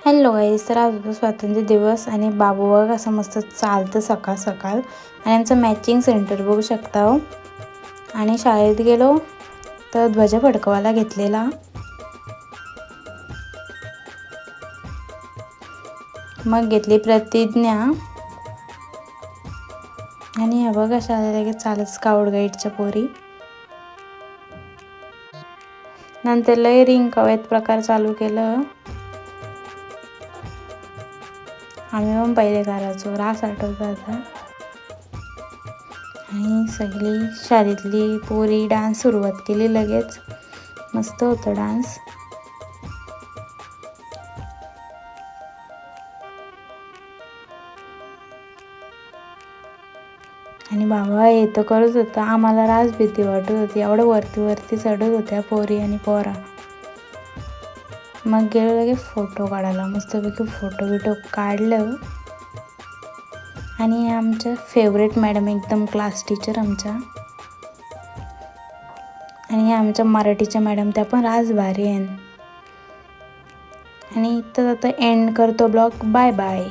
Hello गाईस, तर आज होता स्वातंत्र्य दिवस आणि बाबू बघा असं मस्त चालतं सकाळ सकाळ आणि आमचं मॅचिंग सेंटर बघू शकता हो. आणि शाळेत गेलो तर ध्वज फडकवायला घेतलेला, मग घेतली प्रतिज्ञा आणि हे बघा शाळेला लगेच चालत स्काउट गाईडच्या पोरी. नंतर लय रिंग कव्यात प्रकार चालू केलं. आम्ही पण पहिले करायचो, रास आठवत आता. आणि सगळी शाळेतली पोरी डान्स सुरुवात केली लगेच. मस्त होतं डान्स. आणि बाबा हे तर करत होता, आम्हाला रास भीती वाटत होती, एवढं वरती वरती चढत होत्या पोरी आणि पोरा. मग गेलो लगेच फोटो काढायला, मस्तपैकी फोटो बिटो काढलं. आणि आमच्या फेवरेट मॅडम, एकदम क्लास टीचर आमच्या, आणि आमच्या मराठीच्या मॅडम, त्या पण रास भारी आहे. आणि इथं आता एंड करतो ब्लॉग. Bye bye.